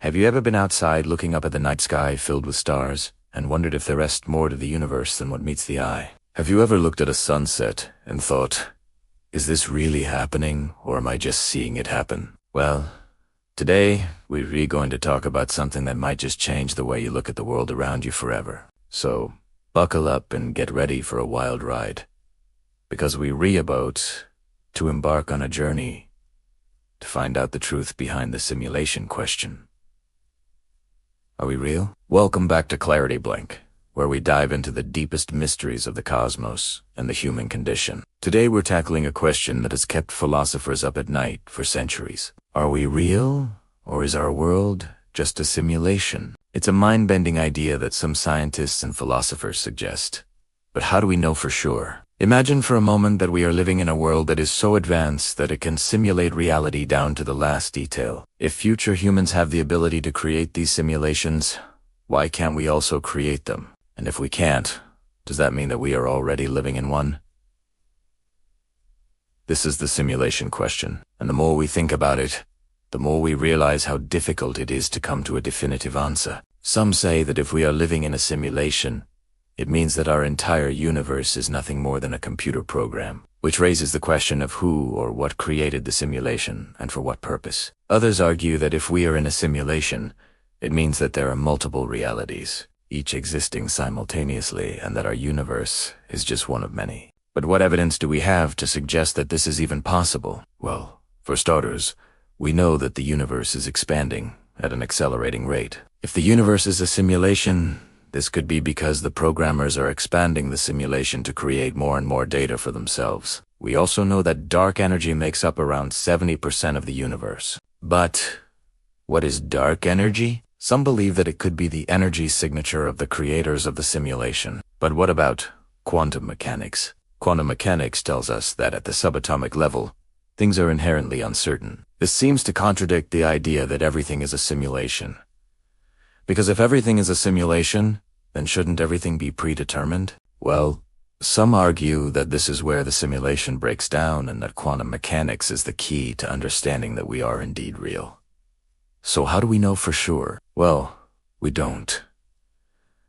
Have you ever been outside looking up at the night sky filled with stars and wondered if there rests more to the universe than what meets the eye? Have you ever looked at a sunset and thought, is this really happening, or am I just seeing it happen? Well, today we're going to talk about something that might just change the way you look at the world around you forever. So, buckle up and get ready for a wild ride, because we're about to embark on a journey to find out the truth behind the simulation question. Are we real? Welcome back to ClarityBlink, where we dive into the deepest mysteries of the cosmos and the human condition. Today we're tackling a question that has kept philosophers up at night for centuries. Are we real, or is our world just a simulation? It's a mind-bending idea that some scientists and philosophers suggest. But how do we know for sure? Imagine for a moment that we are living in a world that is so advanced that it can simulate reality down to the last detail. If future humans have the ability to create these simulations, why can't we also create them? And if we can't, does that mean that we are already living in one? This is the simulation question, and the more we think about it, the more we realize how difficult it is to come to a definitive answer. Some say that if we are living in a simulation, it means that our entire universe is nothing more than a computer program, which raises the question of who or what created the simulation and for what purpose. Others argue that if we are in a simulation, it means that there are multiple realities, each existing simultaneously, and that our universe is just one of many. But what evidence do we have to suggest that this is even possible? Well, for starters, we know that the universe is expanding at an accelerating rate. If the universe is a simulation, this could be because the programmers are expanding the simulation to create more and more data for themselves. We also know that dark energy makes up around 70% of the universe. But what is dark energy? Some believe that it could be the energy signature of the creators of the simulation. But what about quantum mechanics? Quantum mechanics tells us that at the subatomic level, things are inherently uncertain. This seems to contradict the idea that everything is a simulation. Because if everything is a simulation, then shouldn't everything be predetermined? Well, some argue that this is where the simulation breaks down and that quantum mechanics is the key to understanding that we are indeed real. So how do we know for sure? Well, we don't.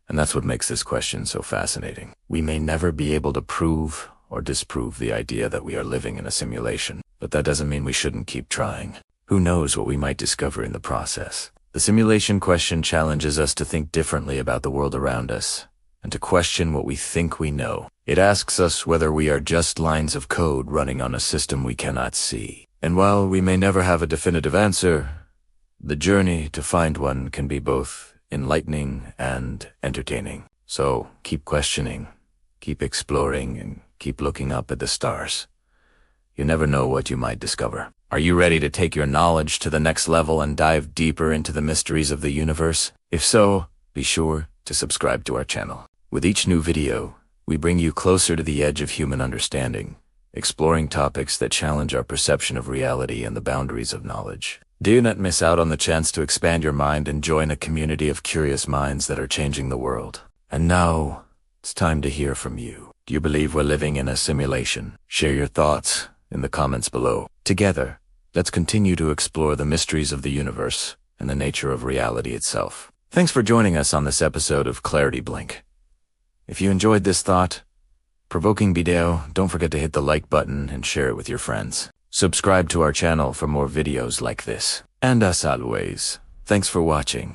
And that's what makes this question so fascinating. We may never be able to prove or disprove the idea that we are living in a simulation, but that doesn't mean we shouldn't keep trying. Who knows what we might discover in the process? The simulation question challenges us to think differently about the world around us and to question what we think we know. It asks us whether we are just lines of code running on a system we cannot see. And while we may never have a definitive answer, the journey to find one can be both enlightening and entertaining. So keep questioning, keep exploring, and keep looking up at the stars. You never know what you might discover. Are you ready to take your knowledge to the next level and dive deeper into the mysteries of the universe? If so, be sure to subscribe to our channel. With each new video, we bring you closer to the edge of human understanding, exploring topics that challenge our perception of reality and the boundaries of knowledge. Do not miss out on the chance to expand your mind and join a community of curious minds that are changing the world. And now, it's time to hear from you. Do you believe we're living in a simulation? Share your thoughts in the comments below. Together, let's continue to explore the mysteries of the universe and the nature of reality itself. Thanks for joining us on this episode of ClarityBlink. If you enjoyed this thought-provoking video, don't forget to hit the like button and share it with your friends. Subscribe to our channel for more videos like this. And as always, thanks for watching.